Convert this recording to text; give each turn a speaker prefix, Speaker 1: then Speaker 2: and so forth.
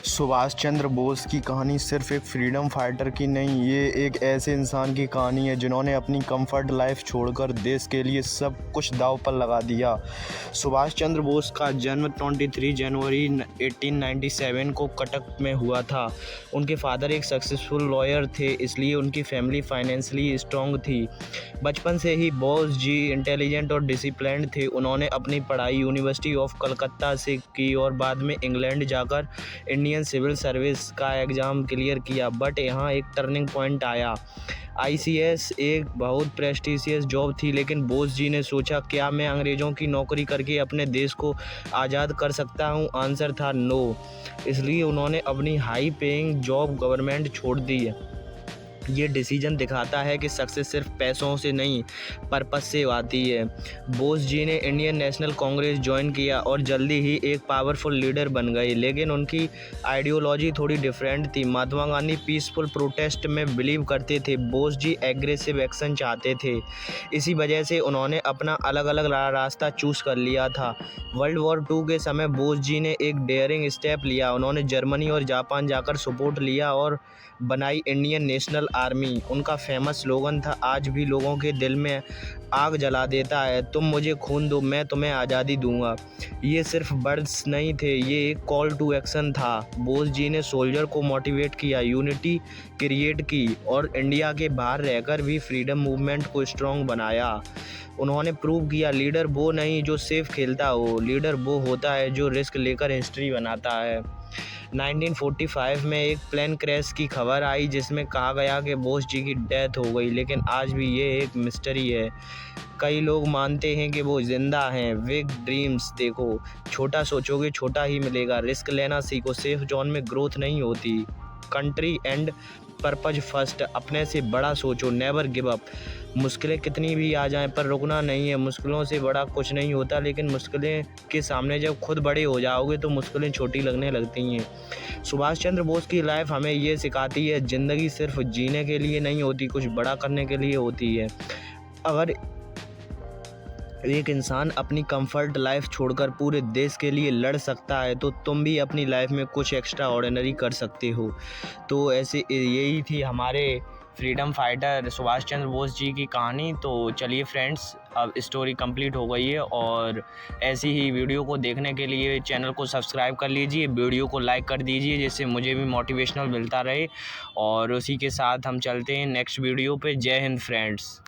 Speaker 1: सुभाष चंद्र बोस की कहानी सिर्फ एक फ्रीडम फाइटर की नहीं, ये एक ऐसे इंसान की कहानी है जिन्होंने अपनी कंफर्ट लाइफ छोड़कर देश के लिए सब कुछ दांव पर लगा दिया। सुभाष चंद्र बोस का जन्म 23 जनवरी 1897 को कटक में हुआ था। उनके फादर एक सक्सेसफुल लॉयर थे, इसलिए उनकी फैमिली फाइनेंशियली स्ट्रांग थी। बचपन से ही बोस जी इंटेलिजेंट और डिसिप्लिन्ड थे। उन्होंने अपनी पढ़ाई यूनिवर्सिटी ऑफ कलकत्ता से की और बाद में इंग्लैंड जाकर इंडियन सिविल सर्विस का एग्ज़ाम क्लियर किया। बट यहाँ एक टर्निंग पॉइंट आया। ICS एक बहुत प्रेस्टिजियस जॉब थी, लेकिन बोस जी ने सोचा, क्या मैं अंग्रेज़ों की नौकरी करके अपने देश को आज़ाद कर सकता हूँ? आंसर था नो। इसलिए उन्होंने अपनी हाई पेइंग जॉब गवर्नमेंट छोड़ दी। ये डिसीजन दिखाता है कि सक्सेस सिर्फ पैसों से नहीं, पर्पस से आती है। बोस जी ने इंडियन नेशनल कांग्रेस ज्वाइन किया और जल्दी ही एक पावरफुल लीडर बन गए, लेकिन उनकी आइडियोलॉजी थोड़ी डिफरेंट थी। महात्मा गांधी पीसफुल प्रोटेस्ट में बिलीव करते थे, बोस जी एग्रेसिव एक्शन चाहते थे। इसी वजह से उन्होंने अपना अलग अलग रास्ता चूज़ कर लिया था। वर्ल्ड वॉर 2 के समय बोस जी ने एक डेयरिंग स्टेप लिया। उन्होंने जर्मनी और जापान जाकर सपोर्ट लिया और बनाई इंडियन नेशनल आर्मी। उनका फेमस स्लोगन था, आज भी लोगों के दिल में आग जला देता है, तुम मुझे खून दो, मैं तुम्हें आज़ादी दूंगा। ये सिर्फ वर्ड्स नहीं थे, ये एक कॉल टू एक्शन था। बोस जी ने सोल्जर को मोटिवेट किया, यूनिटी क्रिएट की और इंडिया के बाहर रहकर भी फ्रीडम मूवमेंट को स्ट्रॉन्ग बनाया। उन्होंने प्रूव किया, लीडर वो नहीं जो सिर्फ खेलता हो, लीडर वो होता है जो रिस्क लेकर हिस्ट्री बनाता है। 1945 में एक प्लेन क्रैश की खबर आई जिसमें कहा गया कि बोस जी की डेथ हो गई, लेकिन आज भी ये एक मिस्ट्री है। कई लोग मानते हैं कि वो जिंदा हैं। बिग ड्रीम्स देखो, छोटा सोचोगे छोटा ही मिलेगा। रिस्क लेना सीखो, सेफ जोन में ग्रोथ नहीं होती। कंट्री एंड पर्पज फर्स्ट, अपने से बड़ा सोचो, नेवर गिव अप। मुश्किलें कितनी भी आ जाएं पर रुकना नहीं है। मुश्किलों से बड़ा कुछ नहीं होता, लेकिन मुश्किलें के सामने जब खुद बड़े हो जाओगे तो मुश्किलें छोटी लगने लगती हैं। सुभाष चंद्र बोस की लाइफ हमें ये सिखाती है, ज़िंदगी सिर्फ जीने के लिए नहीं होती, कुछ बड़ा करने के लिए होती है। अगर एक इंसान अपनी कंफर्ट लाइफ छोड़कर पूरे देश के लिए लड़ सकता है तो तुम भी अपनी लाइफ में कुछ एक्स्ट्रा ऑर्डिनरी कर सकते हो। तो ऐसे यही थी हमारे फ्रीडम फाइटर सुभाष चंद्र बोस जी की कहानी। तो चलिए फ्रेंड्स, अब स्टोरी कंप्लीट हो गई है और ऐसी ही वीडियो को देखने के लिए चैनल को सब्सक्राइब कर लीजिए, वीडियो को लाइक कर दीजिए, जिससे मुझे भी मोटिवेशनल मिलता रहे। और उसी के साथ हम चलते हैं नेक्स्ट वीडियो पे। जय हिंद फ्रेंड्स।